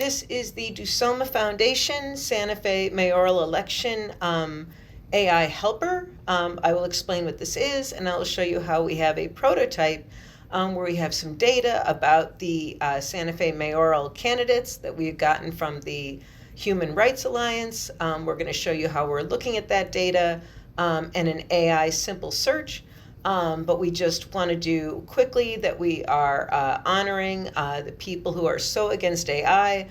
This is the Dusoma Foundation Santa Fe mayoral election AI helper. I will explain what this is, and I will show you how we have a prototype where we have some data about the Santa Fe mayoral candidates that we've gotten from the Human Rights Alliance. We're going to show you how we're looking at that data and an AI simple search. But we just want to do quickly that we are honoring the people who are so against AI.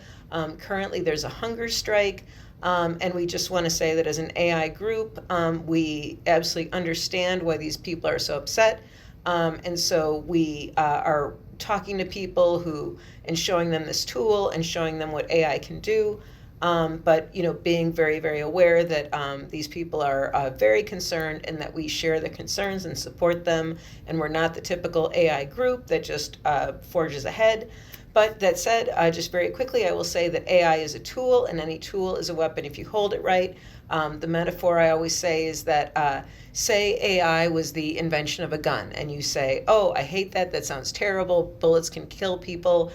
Currently, there's a hunger strike, and we just want to say that as an AI group, we absolutely understand why these people are so upset. And so we are talking to people who and showing them this tool and showing them what AI can do. But being very, very aware that these people are very concerned and that we share the concerns and support them, and we're not the typical AI group that just forges ahead. But that said, just very quickly, I will say that AI is a tool, and any tool is a weapon if you hold it right. The metaphor I always say is that say AI was the invention of a gun, and you say, oh, I hate that, that sounds terrible, bullets can kill people.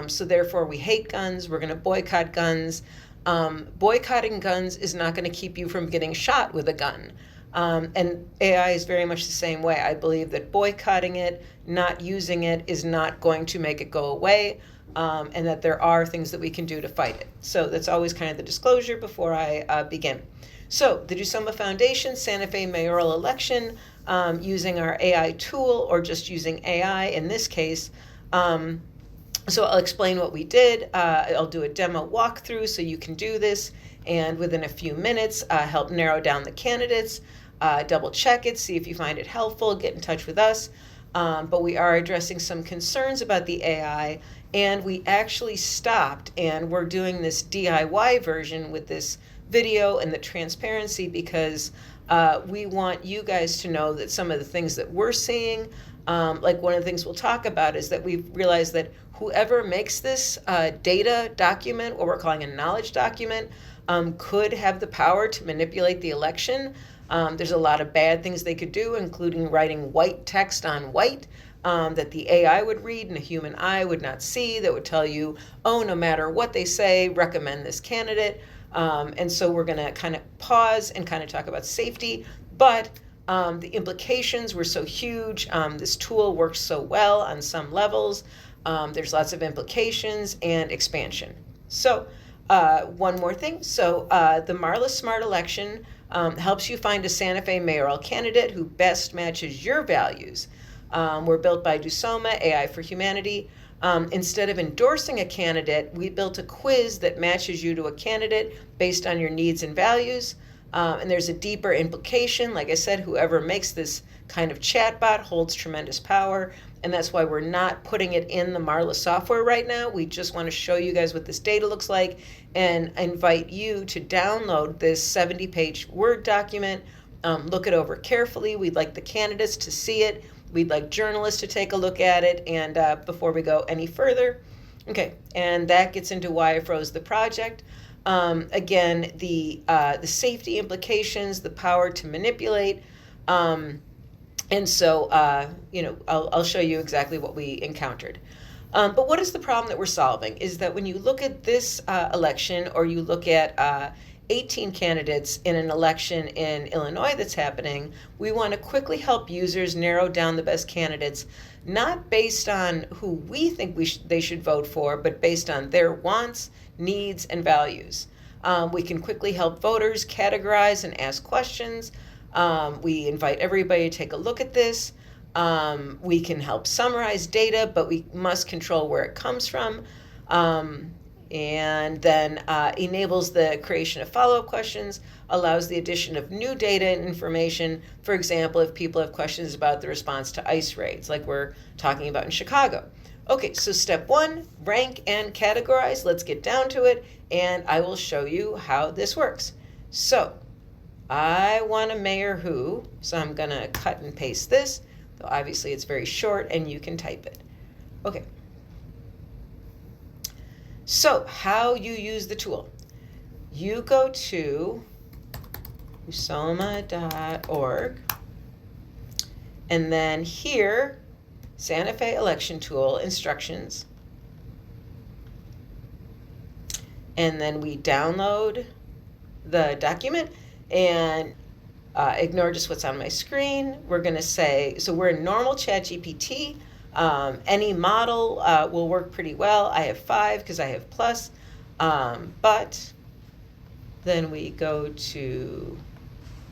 So therefore, we hate guns. We're going to boycott guns. Boycotting guns is not going to keep you from getting shot with a gun. And AI is very much the same way. I believe that boycotting it, not using it, is not going to make it go away, and that there are things that we can do to fight it. So that's always kind of the disclosure before I begin. So the Dusoma Foundation Santa Fe mayoral election, using our AI tool, or just using AI in this case. So I'll explain what we did. I'll do a demo walkthrough so you can do this, and within a few minutes, help narrow down the candidates, double check it, see if you find it helpful, get in touch with us. But we are addressing some concerns about the AI, and we actually stopped, and we're doing this DIY version with this video and the transparency because we want you guys to know that some of the things that we're seeing, like one of the things we'll talk about is that we've realized that whoever makes this data document, what we're calling a knowledge document, could have the power to manipulate the election. There's a lot of bad things they could do, including writing white text on white that the AI would read and a human eye would not see, that would tell you, oh, no matter what they say, recommend this candidate. And so we're going to kind of pause and kind of talk about safety. But the implications were so huge. This tool works so well on some levels. There's lots of implications and expansion. So one more thing. So the Marla Smart election helps you find a Santa Fe mayoral candidate who best matches your values. We're built by Dusoma, AI for Humanity. Instead of endorsing a candidate, we built a quiz that matches you to a candidate based on your needs and values. And there's a deeper implication. Like I said, whoever makes this kind of chatbot holds tremendous power. And that's why we're not putting it in the Marla software right now. We just want to show you guys what this data looks like and invite you to download this 70-page Word document. Look it over carefully. We'd like the candidates to see it. We'd like journalists to take a look at it. And before we go any further, okay, and that gets into why I froze the project. Again, the safety implications, the power to manipulate. And so, I'll show you exactly what we encountered. But what is the problem that we're solving is that when you look at this election, or you look at 18 candidates in an election in Illinois that's happening, we want to quickly help users narrow down the best candidates, not based on who we think they should vote for, but based on their wants, needs, and values. We can quickly help voters categorize and ask questions. We invite everybody to take a look at this. We can help summarize data, but we must control where it comes from. And then enables the creation of follow-up questions, allows the addition of new data and information. For example, if people have questions about the response to ICE raids, like we're talking about in Chicago. Okay, so step one, rank and categorize. Let's get down to it, and I will show you how this works. So I want a mayor who, so I'm going to cut and paste this, though obviously it's very short and you can type it. Okay. So how you use the tool. You go to dusoma.org, and then here, Santa Fe election tool instructions. and then we download the document, and ignore just what's on my screen. We're going to say, so we're in normal ChatGPT. Any model will work pretty well. I have 5 because I have plus. But then we go to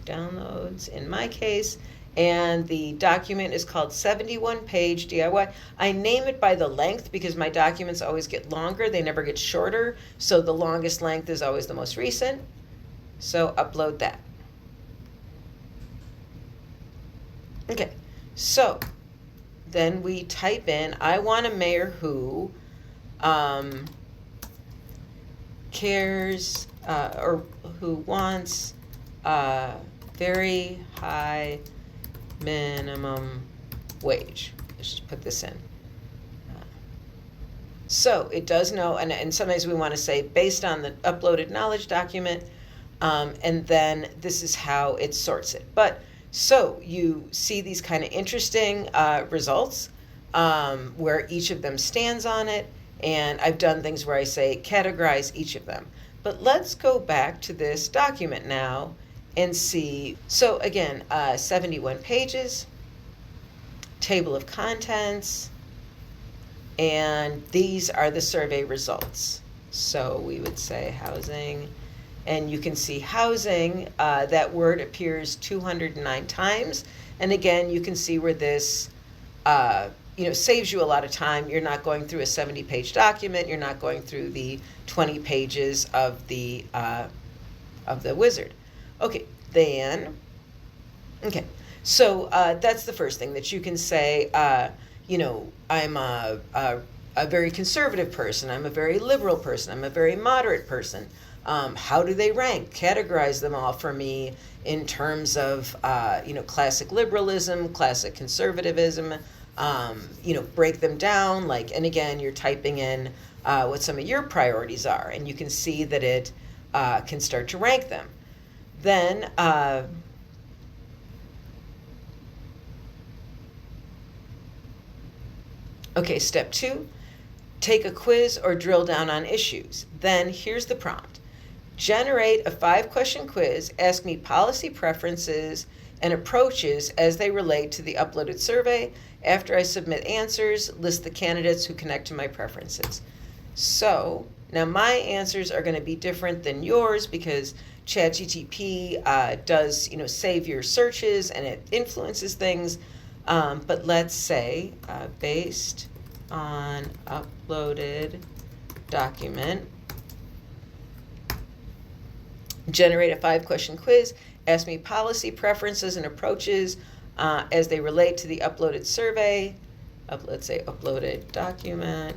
downloads in my case, and the document is called 71-page DIY. I name it by the length because my documents always get longer. They never get shorter. So the longest length is always the most recent. So upload that. Okay, so then we type in, I want a mayor who cares or who wants very high minimum wage. Let's just put this in. So it does know, and sometimes we want to say based on the uploaded knowledge document, and then this is how it sorts it. But so you see these kind of interesting results where each of them stands on it, and I've done things where I say categorize each of them. But let's go back to this document now and see. So again, 71 pages, table of contents, and these are the survey results. So we would say housing, and you can see housing, that word appears 209 times. And again, you can see where this saves you a lot of time. You're not going through a 70-page document. You're not going through the 20 pages of the wizard. Okay, so that's the first thing that you can say. I'm a very conservative person. I'm a very liberal person. I'm a very moderate person. How do they rank? Categorize them all for me in terms of, classic liberalism, classic conservatism, break them down. And again, you're typing in what some of your priorities are, and you can see that it can start to rank them. Then, step 2, take a quiz or drill down on issues. Then here's the prompt. Generate a 5-question quiz, ask me policy preferences and approaches as they relate to the uploaded survey. After I submit answers, list the candidates who connect to my preferences. So now my answers are going to be different than yours because ChatGPT does, save your searches and it influences things. But let's say based on uploaded document, generate a 5-question quiz, ask me policy preferences and approaches as they relate to the uploaded survey. Let's say uploaded document.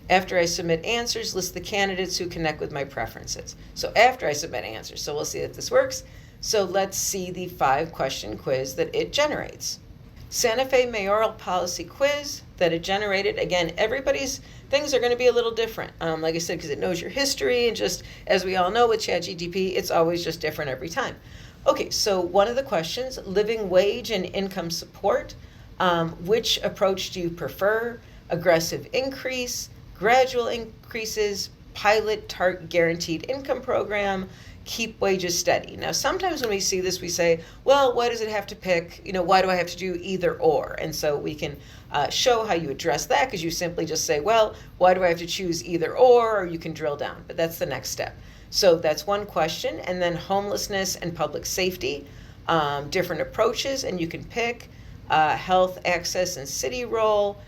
After I submit answers, list the candidates who connect with my preferences. So after I submit answers, so we'll see if this works. So let's see the 5-question quiz that it generates. Santa Fe mayoral policy quiz that it generated. Again, everybody's things are going to be a little different. Like I said, because it knows your history, and just as we all know with ChatGPT, it's always just different every time. Okay, so one of the questions, living wage and income support. Which approach do you prefer? Aggressive increase, gradual increases, pilot guaranteed income program, keep wages steady. Now, sometimes when we see this, we say, well, why does it have to pick, why do I have to do either or? And so we can show how you address that, because you simply just say, well, why do I have to choose either or you can drill down. But that's the next step. So that's one question. And then homelessness and public safety, different approaches, and you can pick health, access, and city role,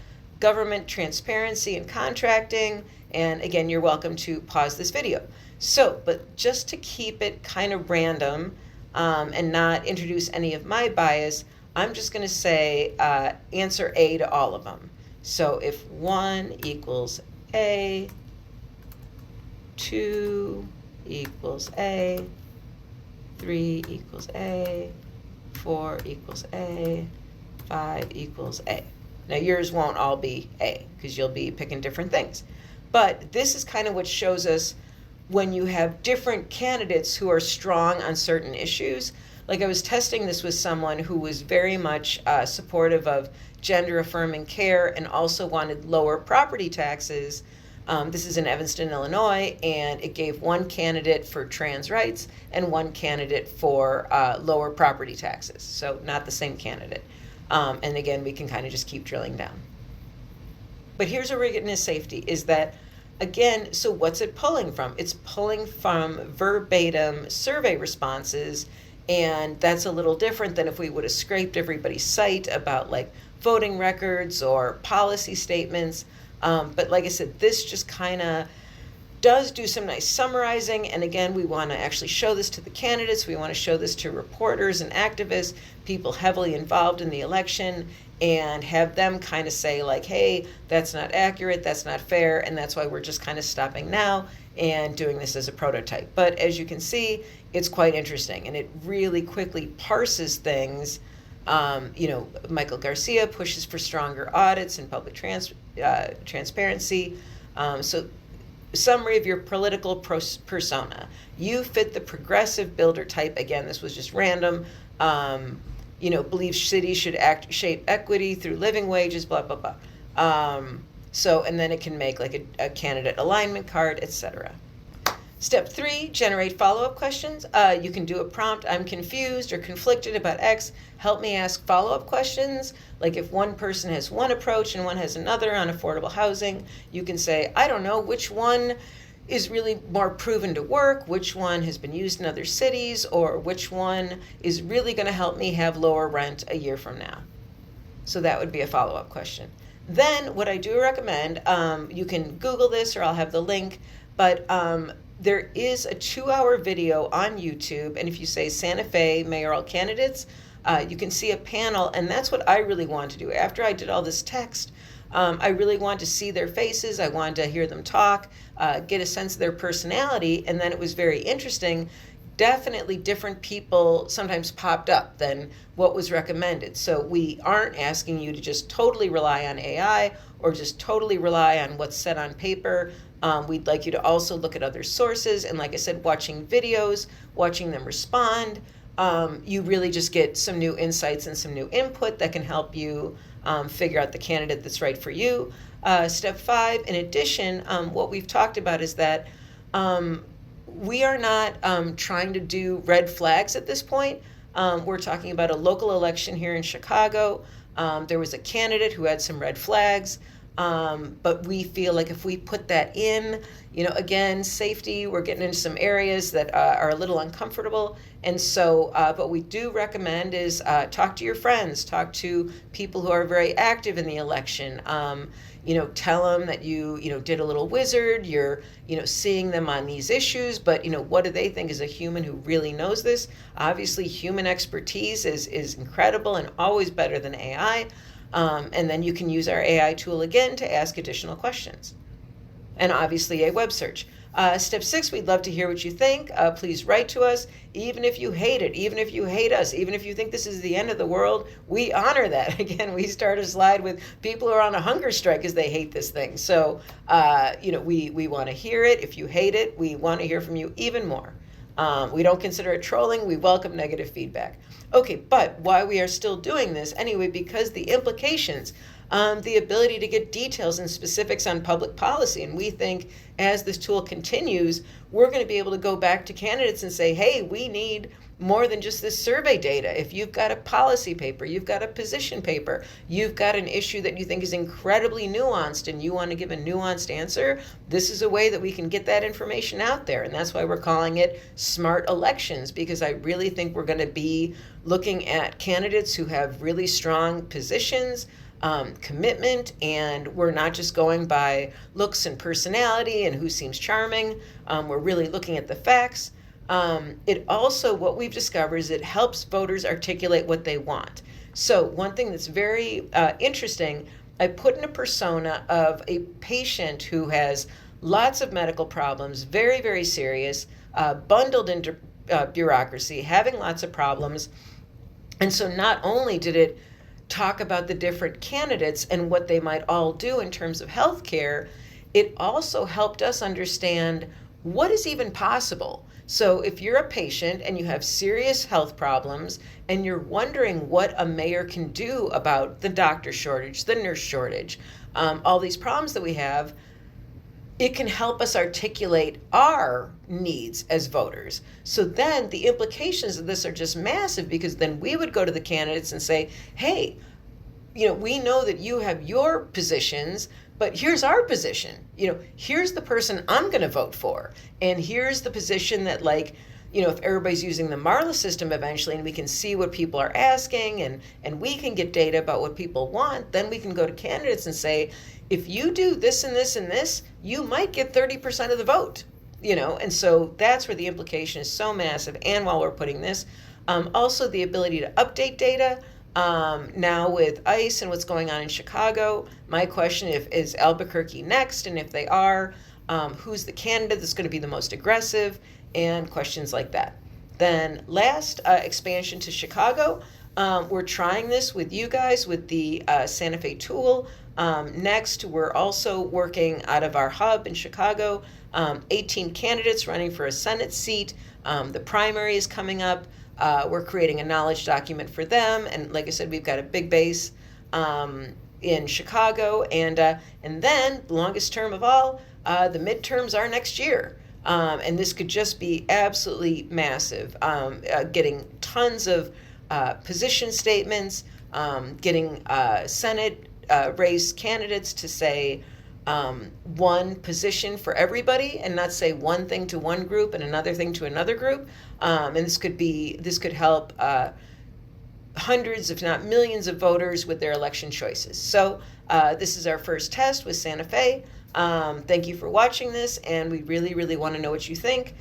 government transparency and contracting. And again, you're welcome to pause this video. So, but just to keep it kind of random and not introduce any of my bias, I'm just going to say answer A to all of them. So if 1 equals A, 2 equals A, 3 equals A, 4 equals A, 5 equals A. Now yours won't all be A because you'll be picking different things. But this is kind of what shows us when you have different candidates who are strong on certain issues. Like I was testing this with someone who was very much supportive of gender affirming care and also wanted lower property taxes. This is in Evanston, Illinois, and it gave one candidate for trans rights and one candidate for lower property taxes. So not the same candidate. And again, we can kind of just keep drilling down. But here's where we're getting to safety, is that, again, so what's it pulling from? It's pulling from verbatim survey responses, and that's a little different than if we would have scraped everybody's site about like voting records or policy statements. But like I said, this just kind of does do some nice summarizing. And again, we want to actually show this to the candidates. We want to show this to reporters and activists, people heavily involved in the election, and have them kind of say like, hey, that's not accurate, that's not fair, and that's why we're just kind of stopping now and doing this as a prototype. But as you can see, it's quite interesting, and it really quickly parses things. Michael Garcia pushes for stronger audits and public transparency. So summary of your political persona. You fit the progressive builder type. Again, this was just random. Believes cities should shape equity through living wages, blah, blah, blah. And then it can make like a candidate alignment card, etc. Step 3, generate follow-up questions. You can do a prompt, I'm confused or conflicted about X. Help me ask follow-up questions. Like if one person has one approach and one has another on affordable housing, you can say, I don't know, which one is really more proven to work, which one has been used in other cities, or which one is really going to help me have lower rent a year from now. So that would be a follow-up question. Then what I do recommend, you can Google this or I'll have the link, but there is a 2-hour video on YouTube, and if you say Santa Fe mayoral candidates, you can see a panel, and that's what I really want to do. After I did all this text, I really wanted to see their faces, I wanted to hear them talk, get a sense of their personality, and then it was very interesting. Definitely different people sometimes popped up than what was recommended. So we aren't asking you to just totally rely on AI or just totally rely on what's said on paper. We'd like you to also look at other sources, and like I said, watching videos, watching them respond, you really just get some new insights and some new input that can help you figure out the candidate that's right for you. Step 5, in addition, what we've talked about is that we are not trying to do red flags at this point. We're talking about a local election here in Chicago. There was a candidate who had some red flags. But we feel like if we put that in, again, safety, we're getting into some areas that are a little uncomfortable. And so, what we do recommend is talk to your friends, talk to people who are very active in the election. Tell them that you did a little wizard, you're, seeing them on these issues, but, what do they think as a human who really knows this? Obviously, human expertise is incredible and always better than AI. And then you can use our AI tool again to ask additional questions. And obviously a web search. Step 6, we'd love to hear what you think. Please write to us, even if you hate it, even if you hate us, even if you think this is the end of the world, we honor that. Again, we start a slide with people who are on a hunger strike because they hate this thing. So, we want to hear it. If you hate it, we want to hear from you even more. We don't consider it trolling. We welcome negative feedback. Okay, but why we are still doing this anyway, because the implications, the ability to get details and specifics on public policy. And we think as this tool continues, we're going to be able to go back to candidates and say, hey, we need more than just this survey data. If you've got a policy paper, you've got a position paper, you've got an issue that you think is incredibly nuanced and you want to give a nuanced answer, this is a way that we can get that information out there. And that's why we're calling it Smart Elections, because I really think we're going to be looking at candidates who have really strong positions, commitment, and we're not just going by looks and personality and who seems charming. We're really looking at the facts. It also, what we've discovered is it helps voters articulate what they want. So one thing that's very interesting, I put in a persona of a patient who has lots of medical problems, very, very serious, bundled into bureaucracy, having lots of problems. And so not only did it talk about the different candidates and what they might all do in terms of healthcare, it also helped us understand what is even possible. So if you're a patient and you have serious health problems and you're wondering what a mayor can do about the doctor shortage, the nurse shortage, all these problems that we have, it can help us articulate our needs as voters. So then the implications of this are just massive, because then we would go to the candidates and say, hey, we know that you have your positions, but here's our position. Here's the person I'm going to vote for. And here's the position that, like, if everybody's using the Marla system eventually, and we can see what people are asking, and we can get data about what people want, then we can go to candidates and say, if you do this and this and this, you might get 30% of the vote. And so that's where the implication is so massive. And while we're putting this, also the ability to update data. Now with ICE and what's going on in Chicago, my question is Albuquerque next? And if they are, who's the candidate that's going to be the most aggressive? And questions like that. Then last, expansion to Chicago. We're trying this with you guys with the Santa Fe tool. Next, we're also working out of our hub in Chicago. 18 candidates running for a Senate seat. The primary is coming up. We're creating a knowledge document for them. And like I said, we've got a big base in Chicago. And then, the longest term of all, the midterms are next year. And this could just be absolutely massive. Getting tons of position statements, getting Senate race candidates to say one position for everybody, and not say one thing to one group and another thing to another group. And this could help hundreds, if not millions, of voters with their election choices. So this is our first test with Santa Fe. Thank you for watching this, and we really, really want to know what you think.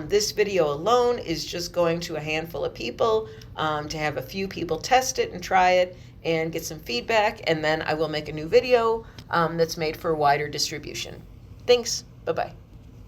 This video alone is just going to a handful of people to have a few people test it and try it and get some feedback, and then I will make a new video that's made for wider distribution. Thanks. Bye-bye.